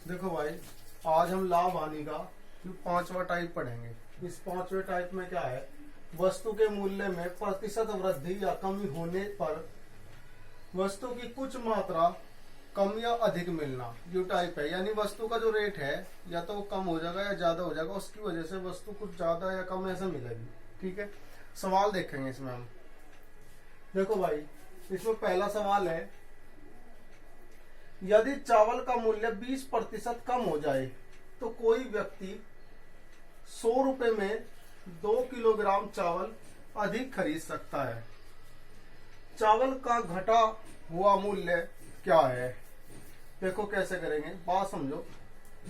देखो भाई, आज हम लाभ हानि का पांचवा टाइप पढ़ेंगे। इस पांचवे टाइप में क्या है, वस्तु के मूल्य में प्रतिशत वृद्धि या कमी होने पर वस्तु की कुछ मात्रा कम या अधिक मिलना, ये टाइप है। यानी वस्तु का जो रेट है या तो वो कम हो जाएगा या ज्यादा हो जाएगा, उसकी वजह से वस्तु कुछ ज्यादा या कम ऐसा मिलेगी। ठीक है, सवाल देखेंगे इसमें हम। देखो भाई, इसमें पहला सवाल है, यदि चावल का मूल्य 20% कम हो जाए तो कोई व्यक्ति 100 रुपए में 2 किलोग्राम चावल अधिक खरीद सकता है। चावल का घटा हुआ मूल्य क्या है? देखो कैसे करेंगे, बात समझो।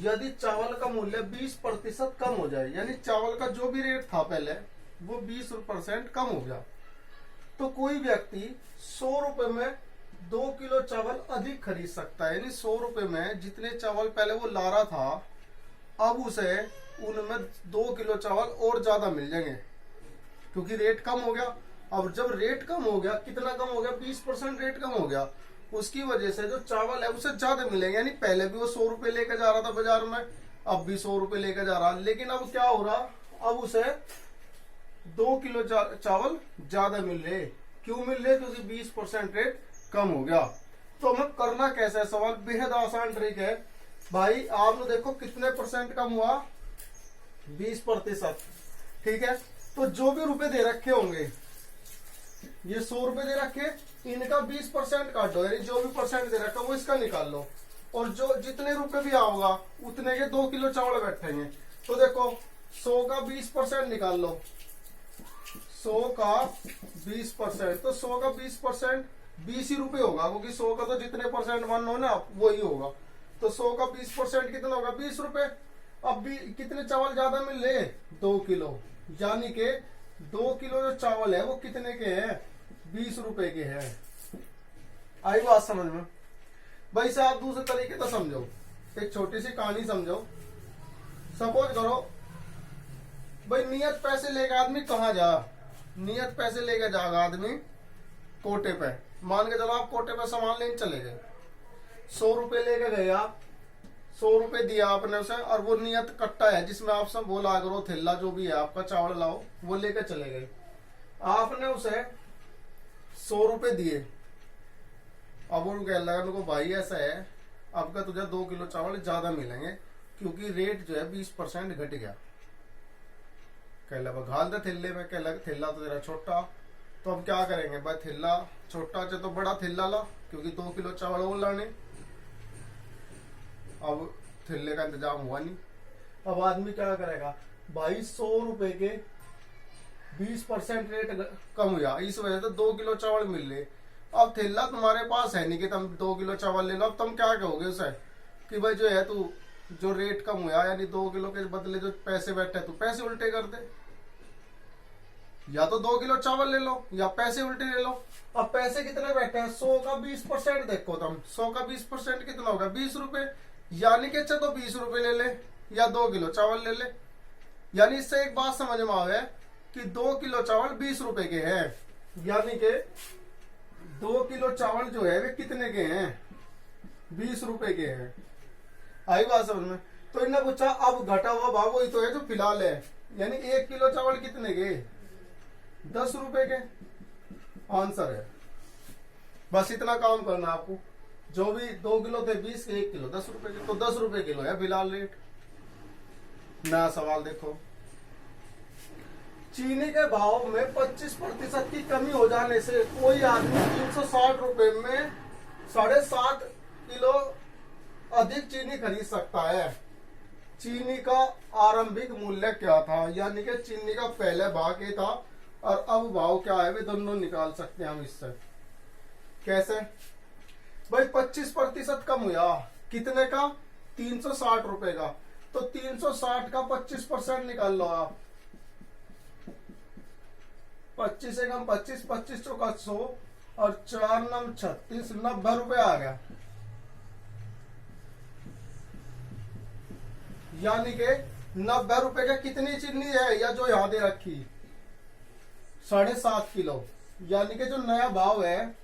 यदि चावल का मूल्य 20% कम हो जाए, यानी चावल का जो भी रेट था पहले वो 20% कम हो गया, तो कोई व्यक्ति 100 रुपए में 2 किलो चावल अधिक खरीद सकता है। यानी 100 रुपए में जितने चावल पहले वो ला रहा था, अब उसे उनमें 2 किलो चावल और ज्यादा मिल जाएंगे, क्योंकि रेट कम हो गया। अब जब रेट कम हो गया, कितना कम हो गया? 20% रेट कम हो गया, उसकी वजह से जो चावल है उसे ज्यादा मिलेंगे। यानी पहले भी वो 100 रुपए लेकर जा रहा था बाजार में, अब भी 100 रुपए लेकर जा रहा, लेकिन अब क्या हो रहा, अब उसे 2 किलो चावल ज्यादा मिल रहे। क्यों मिल रहे? क्योंकि 20% रेट कम हो गया। तो हमें करना कैसा है, सवाल बेहद आसान ट्रिक है भाई। आपने देखो कितने परसेंट कम हुआ? 20%। ठीक है, तो जो भी रुपए दे रखे होंगे, ये 100 रुपए दे रखे, इनका 20% काट दो, यानी जो भी परसेंट दे रखा वो इसका निकाल लो, और जो जितने रुपए भी आओगा उतने के 2 किलो चावल बैठेंगे। तो देखो 100 का 20% निकाल लो, 100 का 20%, तो 100 का 20% 20 ही रुपए होगा, क्योंकि 100 का तो जितने परसेंट वन हो ना वही होगा। तो 100 का 20% कितना होगा? 20 रुपए। अब भी कितने चावल ज्यादा मिल रहे? 2 किलो। यानी के 2 किलो जो चावल है वो कितने के हैं? 20 रुपए के हैं। आई बात समझ में? भाई साहब दूसरे तरीके से समझो, एक छोटी सी कहानी समझो। सपोज करो भाई, नियत पैसे लेकर आदमी कहाँ जा, नियत पैसे लेकर जाएगा आदमी कोटे पे। मान के चलो आप कोटे पे सामान लेने चले गए, 100 रुपए लेके गए आप, 100 रुपए दिया आपने उसे, और वो नियत कट्टा है जिसमें आप सब बोला करो थैला जो भी है आपका चावल लाओ, वो लेकर चले गए। आपने उसे 100 रुपए दिए। अब वो कह लगा उनको, भाई ऐसा है आपका तुझे 2 किलो चावल ज्यादा मिलेंगे, क्योंकि रेट जो है 20% घट गया। कह लगा घाल दे थैले में, कह लगा थैला तो तेरा छोटा, तो अब क्या करेंगे भाई, थैला छोटा चे तो बड़ा थैला ला, क्योंकि 2 किलो चावल और लाने। अब थैले का इंतजाम हुआ नहीं, अब आदमी क्या करेगा भाई, 100 रुपए के 20% रेट कम हुआ, इस वजह से 2 किलो चावल मिल रहे। अब थैला तुम्हारे पास है नहीं कि तुम 2 किलो चावल ले लो, अब तुम क्या कहोगे उसे कि भाई जो है तू जो रेट कम हुआ, यानी 2 किलो के बदले जो पैसे बैठे तू पैसे उल्टे कर दे, या तो 2 किलो चावल ले लो या पैसे उल्टे ले लो। अब पैसे कितने बैठे हैं? 100 का 20% देखो तुम, 100 का 20% कितना होगा? 20 रुपए। यानी कि अच्छा तो 20 रुपए ले ले या 2 किलो चावल ले ले। यानी इससे एक बात समझ में आवे कि 2 किलो चावल 20 रुपए के हैं, यानी कि 2 किलो चावल जो है वे कितने के हैं? 20 रुपए के हैं। आई बात समझ में? तो इन्होंने पूछा अब घटा हुआ भाव वही तो है जो फिलहाल है, यानी 1 किलो चावल कितने के? 10 रुपए के। आंसर है, बस इतना काम करना आपको। जो भी 2 किलो थे 20 के, 1 किलो 10 रुपए के, तो 10 रुपए किलो है फिलहाल रेट। नया सवाल देखो, चीनी के भाव में 25% की कमी हो जाने से कोई आदमी 360 रुपए में 7.5 किलो अधिक चीनी खरीद सकता है। चीनी का आरंभिक मूल्य क्या था? यानी कि चीनी का पहले भाव ये था और अब भाव क्या है, वे दोनों निकाल सकते हैं हम इससे। कैसे भाई? 25% कम हुआ, कितने का? 360 रुपए का। तो 360 का 25% निकाल लो आप, 25 से कम 25, 25 चौका 100 और 4 नम 36, 90 रुपए आ गया। यानी कि 90 रुपए का कितनी चीनी है, या जो यहां दे रखी 7.5 किलो, यानी कि जो नया भाव है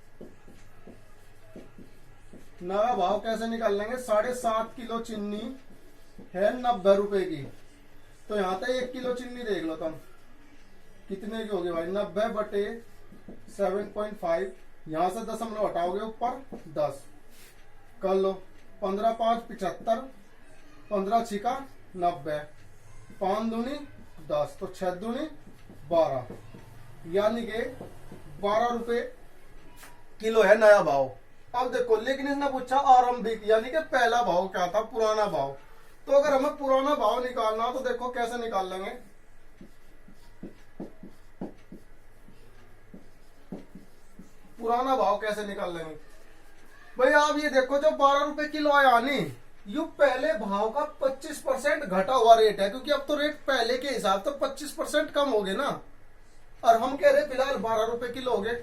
नया भाव कैसे निकाल लेंगे? 7.5 किलो चीनी है 90 रुपए की, तो यहाँ तक 1 किलो चीनी देख लो तुम कितने की होगी भाई, 90 बटे 7.5, यहाँ से दशमलव हटाओगे ऊपर 10 कर लो, 15 5 75, 15 छिका 90, 5 दूनी 10, तो 6 दूनी 12, यानी के 12 रुपए किलो है नया भाव। अब देखो, लेकिन इसने पूछा आरंभिक, यानी कि पहला भाव क्या था, पुराना भाव। तो अगर हमें पुराना भाव निकालना हो तो देखो कैसे निकाल लेंगे। पुराना भाव कैसे निकाल लेंगे भाई? आप ये देखो, जो 12 रुपए किलो आया नहीं, यू पहले भाव का 25% घटा हुआ रेट है, क्योंकि अब तो रेट पहले के हिसाब तो 25% कम हो गए ना, और हम कह रहे फिलहाल 12 रुपए किलो हो गए,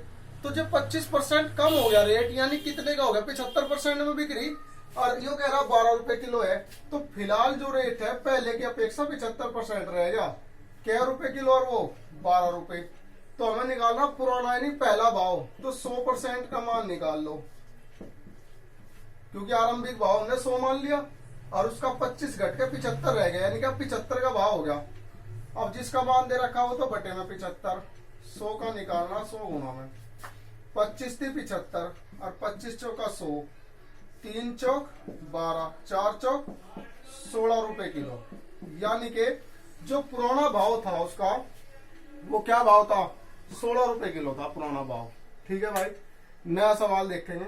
तो जो 25% कम हो गया रेट, यानी कितने का हो गया, 75% में बिक रही, और यो कह रहा 12 रुपए किलो है, तो फिलहाल जो रेट है पहले की अपेक्षा 75% रहेगा। क्या रुपए किलो और वो 12 रुपए, तो हमें निकालना पुराना यानी पहला भाव, तो 100% का मान निकाल लो, क्योंकि आरंभिक भाव हमने 100 मान लिया और उसका 25 घट के 75 रह गया, यानी कि 75 का भाव हो गया। अब जिसका मान दे रखा हो तो बटे में 75, 100 का निकालना, 100 गुना में 25 थी 75 और 25 चौका 100, 3 चौक 12, 4 चौक 16 रुपए किलो, यानी कि जो पुराना भाव था उसका वो क्या भाव था, 16 रुपए किलो था पुराना भाव। ठीक है भाई, नया सवाल देखेंगे।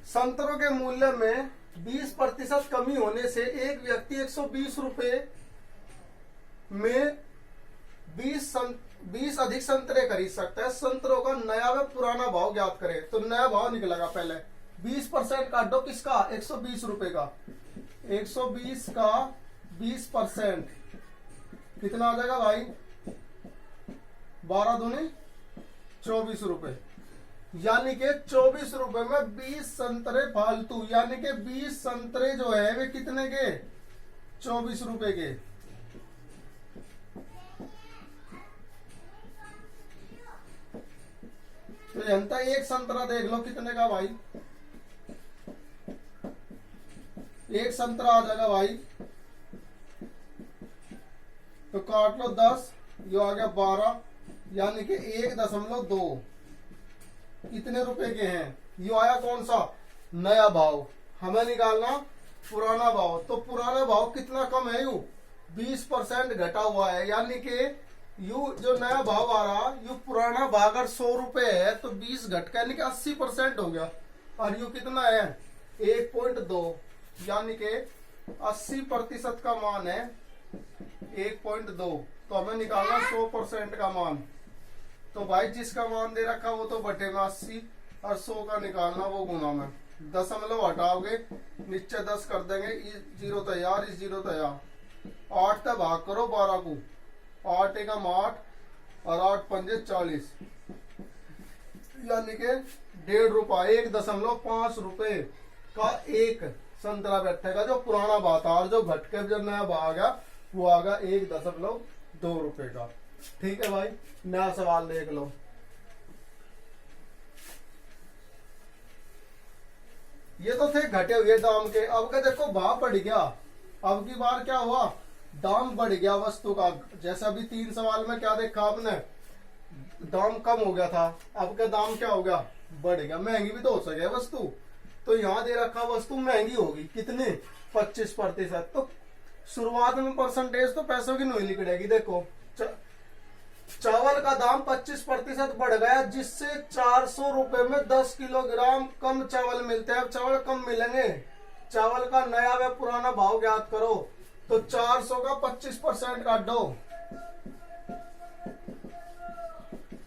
संतरों के मूल्य में 20% कमी होने से एक व्यक्ति 120 रुपए में 20 अधिक संतरे खरीद सकता है। संतरों का नया व पुराना भाव ज्ञात करें। तो नया भाव निकलेगा पहले 20% काट दो, किसका, 120 रुपए का, 120 का 20% कितना आ जाएगा भाई, 12 दूनी 24 रुपए, यानी कि 24 रुपए में 20 संतरे फालतू, यानी कि 20 संतरे जो है वे कितने के, 24 रुपए के। तो जनता एक संतरा देख लो कितने का भाई, एक संतरा आ जाएगा भाई, तो काट लो 10, ये आ गया 12, यानी कि 1.2 कितने रुपए के हैं, ये आया कौन सा, नया भाव। हमें निकालना पुराना भाव, तो पुराना भाव कितना कम है, यू 20% घटा हुआ है, यानी कि यू जो नया भाव आ रहा, यू पुराना भाव अगर 100 रुपए है तो 20 घट का यानी कि 80% हो गया, और यू कितना है 1.2, यानी कि 80% का मान है 1.2, तो हमें निकालना 100% का मान। तो भाई जिसका मान दे रखा वो तो बटे में 80 और 100 का निकालना वो गुना में, दशमलव हटाओगे नीचे 10 कर देंगे, इस 0 तैयार, इस 0 तैयार, 8 तक भाग करो 12 को, 8 एकम 8 और 8 पंजे 40, यानी कि 1.5 रुपया, 1.5 रुपए का एक संतरा बैठेगा, जो पुराना भाव था, और जो घट के जब नया भाव आ गया वो आ गया 1.2 रुपए का। ठीक है भाई, नया सवाल देख लो। ये तो थे घटे हुए दाम के, अब का देखो भाव बढ़ गया, अब की बार क्या हुआ, दाम बढ़ गया वस्तु का। जैसा अभी 3 सवाल में क्या देखा आपने, दाम कम हो गया था, अब का दाम क्या हो गया, बढ़ गया, महंगी भी तो हो सके वस्तु। तो यहाँ दे रखा वस्तु महंगी होगी कितने, 25%। तो शुरुआत में परसेंटेज तो पैसों की नहीं लिखी, देखो चावल का दाम 25% बढ़ गया, जिससे 400 रुपए में 10 किलोग्राम कम चावल मिलते हैं। अब चावल कम मिलेंगे, चावल का नया व पुराना भाव ज्ञात करो। तो 400 का 25% काट दो,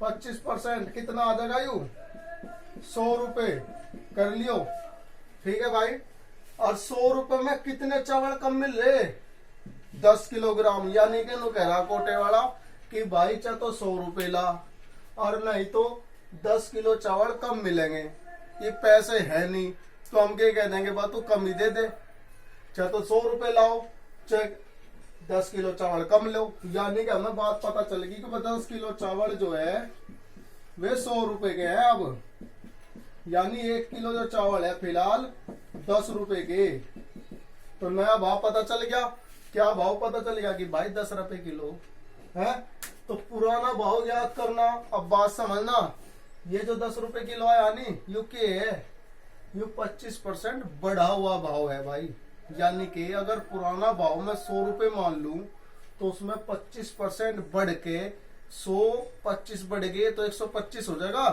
25% कितना आ जाएगा, यू 100 रुपए कर लियो। ठीक है भाई, और 100 रुपए में कितने चावल कम मिल रहे, 10 किलोग्राम, यानी कि नु कह रहा कोटे वाला कि भाई चाहे तो 100 रुपए ला, और नहीं तो 10 किलो चावल कम मिलेंगे। ये पैसे है नहीं, तो हम क्या कह देंगे, बात तू कम ही दे दे, चाहे तो 100 रुपए लाओ, चाहे 10 किलो चावल कम लो, यानी कि हमें बात पता चलेगी कि 10 किलो चावल जो है वे 100 रुपए के हैं अब, यानी 1 किलो जो चावल है फिलहाल 10 रुपए के। तो नया भाव पता चल गया। क्या भाव पता चल गया कि भाई 10 रुपए किलो है। तो पुराना भाव याद करना। अब बात समझना, ये जो 10 रुपए किलो है यानी यू के है, यू 25% बढ़ा हुआ भाव है भाई। यानी कि अगर पुराना भाव में 100 रुपए मान लूं तो उसमें 25% बढ़ के 125 बढ़ गए तो 125 हो जाएगा।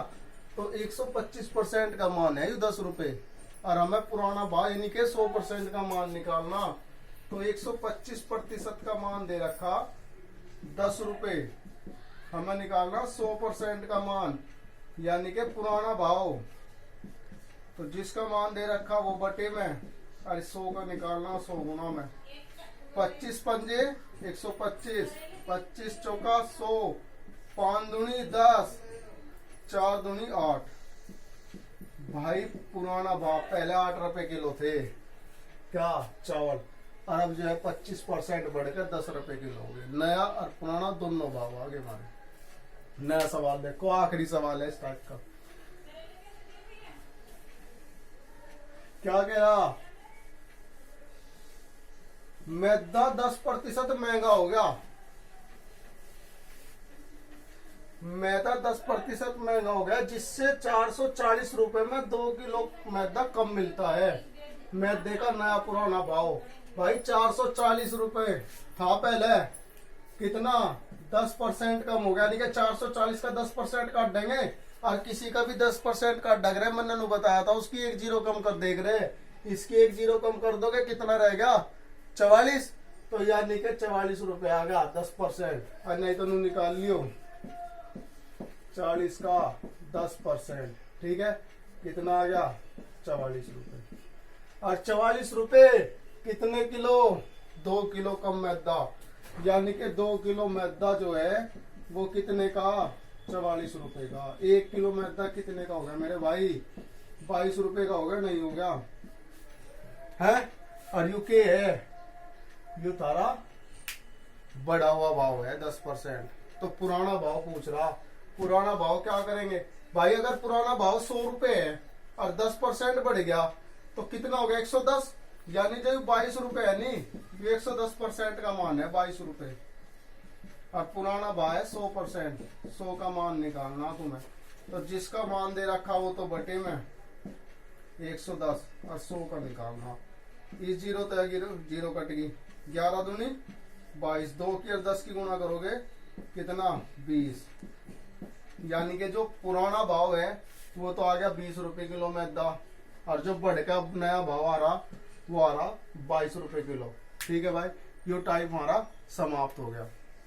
तो 125% का मान है ये 10 रुपए, और हमें पुराना भाव यानी कि 100% का मान निकालना। तो 125% का मान दे रखा 10 रुपए, हमें निकालना 100% का मान यानी कि पुराना भाव। तो जिसका मान दे रखा वो बटे में, अरे 100 का निकालना 100 गुना में, 25 पंजे 125, 25 चौका 100, 5 दूनी 10, 4 दूनी 8। भाई पुराना भाव पहले 8 रुपए किलो थे क्या चावल, और अब जो है 25% बढ़कर 10 रुपए किलो हो गए। नया और पुराना दोनों भाव आगे हमारे। नया सवाल देखो, आखिरी सवाल है इस टाइप का। क्या कह रहा, मैदा 10% महंगा हो गया। मैदा 10% महंगा हो गया, जिससे 440 रुपए में 2 किलो मैदा कम मिलता है। मैदे का नया पुराना भाव भाई 440 रुपए था पहले, कितना 10% कम हो गया। यानी कि 440 का 10% काट देंगे, और किसी का भी 10% काट डग रहे, मैंने बताया था उसकी 1 जीरो कम कर देख रहे, इसकी 1 जीरो कम कर दोगे कितना रह गया 44। तो यानी कि 44 रुपए आ गया 10%, और नहीं तो निकाल लियो 40 का 10%, ठीक है कितना आ गया 44 रुपए। और 44 रुपए कितने किलो, 2 किलो कम मैदा, यानी कि 2 किलो मैदा जो है वो कितने का 44 रुपए का। 1 किलो मैदा कितने का हो गया मेरे भाई 22 रुपए का हो गया, नहीं हो गया है। और यू के है, यू तारा बढ़ा हुआ भाव है 10%। तो पुराना भाव पूछ रहा, पुराना भाव क्या करेंगे भाई, अगर पुराना भाव 100 रुपए है और 10% बढ़ गया तो कितना हो गया 110, यानी जो 22 रुपए है नहीं, ये 110% का मान है 22 रुपए, और पुराना भाव है 100%, 100 का मान निकालना तुम्हें। तो जिसका मान दे रखा वो तो बटे में 110 और 100 का निकालना। इस जीरो तो जीरो कट गई, 11 दूनी 22, 2 की और 10 की गुणा करोगे कितना 20, यानी कि जो पुराना भाव है वो तो आ गया 20 रुपए किलो मैदा, और जो बढ़ का नया भाव आ रहा वो आ रहा 22 रुपए किलो। ठीक है भाई, यो टाइप हमारा समाप्त हो गया।